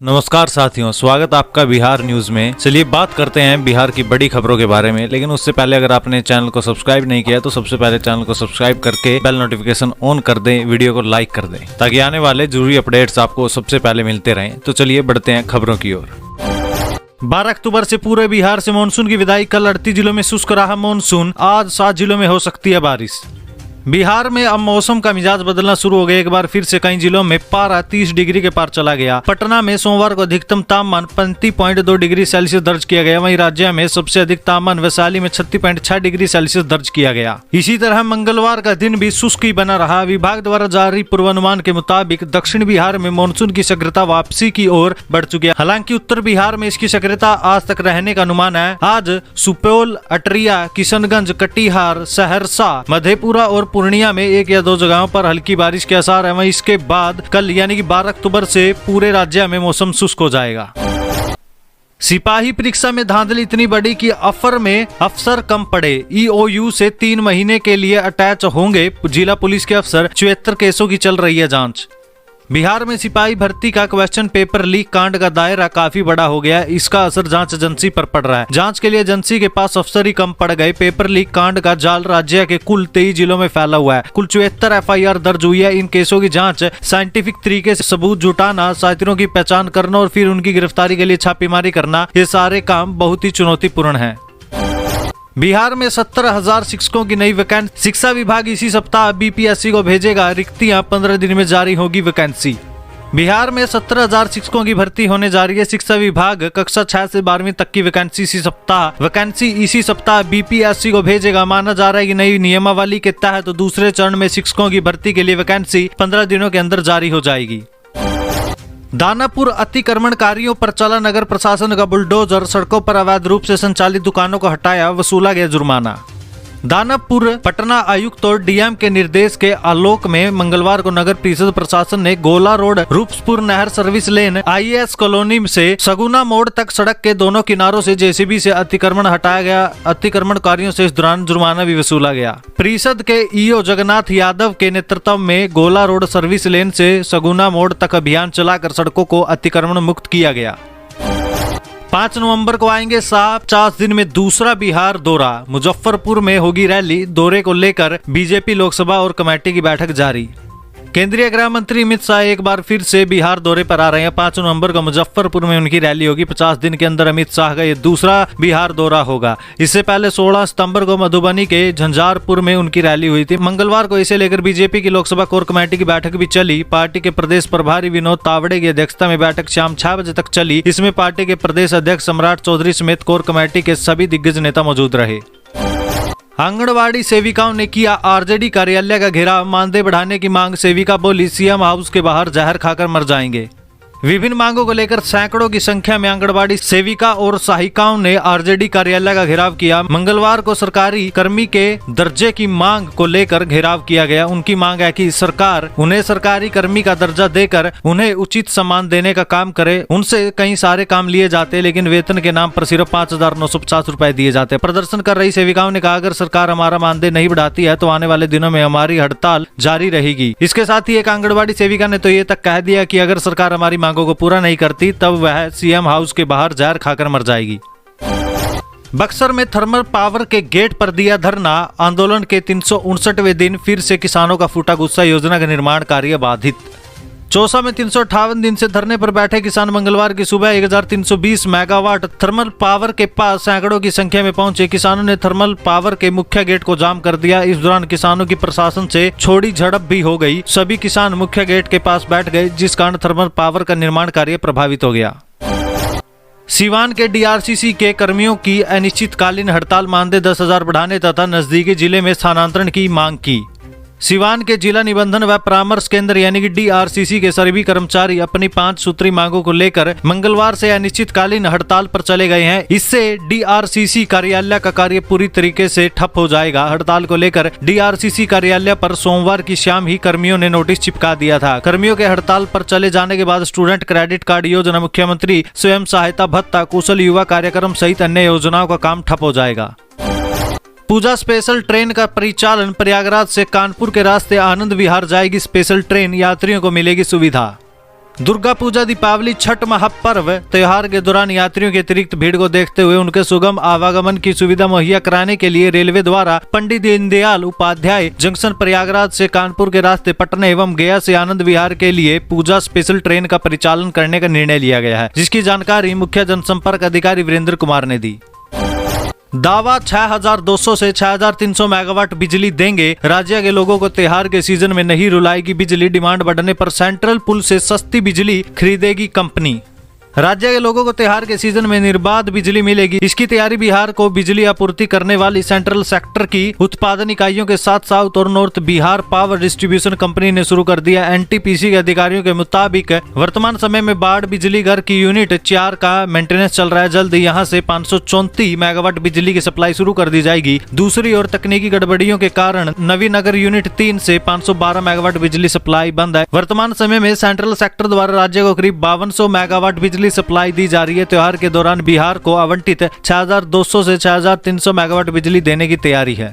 नमस्कार साथियों, स्वागत आपका बिहार न्यूज में। चलिए बात करते हैं बिहार की बड़ी खबरों के बारे में, लेकिन उससे पहले अगर आपने चैनल को सब्सक्राइब नहीं किया तो सबसे पहले चैनल को सब्सक्राइब करके बेल नोटिफिकेशन ऑन कर दें, वीडियो को लाइक कर दें ताकि आने वाले जरूरी अपडेट्स आपको सबसे पहले मिलते रहें। तो चलिए बढ़ते हैं खबरों की ओर। 12 अक्टूबर से पूरे बिहार से मानसून की विदाई। कल 38 जिलों में शुष्क रहा मानसून, आज 7 जिलों में हो सकती है बारिश। बिहार में अब मौसम का मिजाज बदलना शुरू हो गया। एक बार फिर से कई जिलों में पारा 30 डिग्री के पार चला गया। पटना में सोमवार को अधिकतम तापमान 35.2 डिग्री सेल्सियस दर्ज किया गया। वहीं राज्य में सबसे अधिक तापमान वैशाली में 36.6 डिग्री सेल्सियस दर्ज किया गया। इसी तरह मंगलवार का दिन भी शुष्क ही बना रहा। विभाग द्वारा जारी पूर्वानुमान के मुताबिक दक्षिण बिहार में मानसून की सक्रियता वापसी की ओर बढ़ चुकी है। हालांकि उत्तर बिहार में इसकी सक्रियता आज तक रहने का अनुमान है। आज सुपौल, अटरिया, किशनगंज, कटिहार, सहरसा, मधेपुरा और पूर्णिया में 1 या 2 जगहों पर हल्की बारिश के आसार है। वहीं इसके बाद कल यानी कि 12 अक्टूबर से पूरे राज्य में मौसम शुष्क हो जाएगा। सिपाही परीक्षा में धांधली इतनी बड़ी कि अफर में अफसर कम पड़े। ईओयू से 3 महीने के लिए अटैच होंगे जिला पुलिस के अफसर। 74 केसों की चल रही है जांच। बिहार में सिपाही भर्ती का क्वेश्चन पेपर लीक कांड का दायरा काफी बड़ा हो गया है। इसका असर जांच एजेंसी पर पड़ रहा है। जांच के लिए एजेंसी के पास अफसर ही कम पड़ गए। पेपर लीक कांड का जाल राज्य के कुल 23 जिलों में फैला हुआ है। कुल 74 एफआईआर दर्ज हुई है। इन केसों की जांच साइंटिफिक तरीके से सबूत जुटाना, साथियों की पहचान करना और फिर उनकी गिरफ्तारी के लिए छापेमारी करना, ये सारे काम बहुत ही चुनौतीपूर्ण है। बिहार में 70,000 शिक्षकों की नई वैकेंसी। शिक्षा विभाग इसी सप्ताह बीपीएससी को भेजेगा रिक्तियां। 15 दिन में जारी होगी वैकेंसी। बिहार में 70,000 शिक्षकों की भर्ती होने जा रही है। शिक्षा विभाग कक्षा 6 से 12वीं तक की वैकेंसी इसी सप्ताह बीपीएससी को भेजेगा। माना जा रहा है कि नई नियमावली के तहत दूसरे चरण में शिक्षकों की भर्ती के लिए वैकेंसी 15 दिनों के अंदर जारी हो जाएगी। दानापुर अतिक्रमणकारियों पर चला नगर प्रशासन का बुलडोजर। सड़कों पर अवैध रूप से संचालित दुकानों को हटाया, वसूला गया जुर्माना। दानापुर पटना आयुक्त और डीएम के निर्देश के आलोक में मंगलवार को नगर परिषद प्रशासन ने गोला रोड, रूपसपुर नहर सर्विस लेन, आईएएस कॉलोनी से सगुना मोड़ तक सड़क के दोनों किनारों से जेसीबी से अतिक्रमण हटाया गया। अतिक्रमणकारियों से इस दौरान जुर्माना भी वसूला गया। परिषद के ईओ जगन्नाथ यादव के नेतृत्व में गोला रोड सर्विस लेन से सगुना मोड़ तक अभियान चलाकर सड़कों को अतिक्रमण मुक्त किया गया। 5 नवंबर को आएंगे साहब 50 दिन में दूसरा बिहार दौरा। मुजफ्फरपुर में होगी रैली। दौरे को लेकर बीजेपी लोकसभा और कमेटी की बैठक जारी। केंद्रीय गृह मंत्री अमित शाह एक बार फिर से बिहार दौरे पर आ रहे हैं। 5 नवंबर को मुजफ्फरपुर में उनकी रैली होगी। 50 दिन के अंदर अमित शाह का ये दूसरा बिहार दौरा होगा। इससे पहले 16 सितंबर को मधुबनी के झंझारपुर में उनकी रैली हुई थी। मंगलवार को इसे लेकर बीजेपी की लोकसभा कोर कमेटी की बैठक भी चली। पार्टी के प्रदेश प्रभारी विनोद तावड़े की अध्यक्षता में बैठक शाम 6 बजे तक चली। इसमें पार्टी के प्रदेश अध्यक्ष सम्राट चौधरी समेत कोर कमेटी के सभी दिग्गज नेता मौजूद रहे। आंगनवाड़ी सेविकाओं ने किया आरजेडी कार्यालय का घेराव। मानदेय बढ़ाने की मांग। सेविका बोली, सीएम हाउस के बाहर जहर खाकर मर जाएंगे। विभिन्न मांगों को लेकर सैकड़ों की संख्या में आंगनवाड़ी सेविका और सहायिकाओं ने आरजेडी कार्यालय का घेराव किया। मंगलवार को सरकारी कर्मी के दर्जे की मांग को लेकर घेराव किया गया। उनकी मांग है कि सरकार उन्हें सरकारी कर्मी का दर्जा देकर उन्हें उचित सम्मान देने का काम करे। उनसे कई सारे काम लिए जाते हैं, लेकिन वेतन के नाम पर सिर्फ 5,950 रुपए दिए जाते हैं। प्रदर्शन कर रही सेविकाओं ने कहा, अगर सरकार हमारा मानदेय नहीं बढ़ाती है तो आने वाले दिनों में हमारी हड़ताल जारी रहेगी। इसके साथ ही एक आंगनबाड़ी सेविका ने तो ये तक कह दिया कि अगर सरकार हमारी को पूरा नहीं करती तब वह सीएम हाउस के बाहर जहर खाकर मर जाएगी। बक्सर में थर्मल पावर के गेट पर दिया धरना। आंदोलन के 359वें दिन फिर से किसानों का फूटा गुस्सा। योजना का निर्माण कार्य बाधित। चौसा में 358 दिन से धरने पर बैठे किसान मंगलवार की सुबह 1320 मेगावाट थर्मल पावर के पास सैकड़ों की संख्या में पहुंचे। किसानों ने थर्मल पावर के मुख्य गेट को जाम कर दिया। इस दौरान किसानों की प्रशासन से छोड़ी झड़प भी हो गई। सभी किसान मुख्य गेट के पास बैठ गए, जिस कारण थर्मल पावर का निर्माण कार्य प्रभावित हो गया। सीवान के डीआरसीसी के कर्मियों की अनिश्चितकालीन हड़ताल। मानदेय 10,000 बढ़ाने तथा नजदीकी जिले में स्थानांतरण की मांग की। सिवान के जिला निबंधन व परामर्श केंद्र यानी कि डीआरसीसी के सभी कर्मचारी अपनी 5 सूत्री मांगों को लेकर मंगलवार से अनिश्चितकालीन हड़ताल पर चले गए हैं। इससे डीआरसीसी कार्यालय का कार्य पूरी तरीके से ठप हो जाएगा। हड़ताल को लेकर डीआरसीसी कार्यालय पर सोमवार की शाम ही कर्मियों ने नोटिस चिपका दिया था। कर्मियों के हड़ताल पर चले जाने के बाद स्टूडेंट क्रेडिट कार्ड योजना, मुख्यमंत्री स्वयं सहायता भत्ता, कुशल युवा कार्यक्रम सहित अन्य योजनाओं का काम ठप हो जाएगा। पूजा स्पेशल ट्रेन का परिचालन। प्रयागराज से कानपुर के रास्ते आनंद विहार जाएगी स्पेशल ट्रेन। यात्रियों को मिलेगी सुविधा। दुर्गा पूजा, दीपावली, छठ महापर्व त्योहार के दौरान यात्रियों की अतिरिक्त भीड़ को देखते हुए उनके सुगम आवागमन की सुविधा मुहैया कराने के लिए रेलवे द्वारा पंडित दीनदयाल उपाध्याय जंक्शन प्रयागराज से कानपुर के रास्ते पटना एवं गया से आनंद विहार के लिए पूजा स्पेशल ट्रेन का परिचालन करने का निर्णय लिया गया है, जिसकी जानकारी मुख्य जनसंपर्क अधिकारी वीरेंद्र कुमार ने दी। दावा 6200 से 6300 मेगावाट बिजली देंगे, राज्य के लोगों को त्योहार के सीजन में नहीं रुलाएगी बिजली, डिमांड बढ़ने पर सेंट्रल पुल से सस्ती बिजली खरीदेगी कंपनी। राज्य के लोगों को त्योहार के सीजन में निर्बाध बिजली मिलेगी, इसकी तैयारी बिहार को बिजली आपूर्ति करने वाली सेंट्रल सेक्टर की उत्पादन इकाइयों के साथ साउथ और north Bihar power distribution company ने शुरू कर दिया। एनटीपीसी के अधिकारियों के मुताबिक वर्तमान समय में बाढ़ बिजली घर की यूनिट 4 का मेंटेनेंस चल रहा है। जल्द यहाँ से 534 मेगावाट बिजली की सप्लाई शुरू कर दी जाएगी। दूसरी ओर तकनीकी गड़बड़ियों के कारण नवीनगर यूनिट 3 से 512 मेगावाट बिजली सप्लाई बंद है। वर्तमान समय में सेंट्रल सेक्टर द्वारा राज्य को करीब 5200 मेगावाट बिजली सप्लाई दी जा रही है। त्योहार के दौरान बिहार को आवंटित 6200 से 6300 मेगावाट बिजली देने की तैयारी है।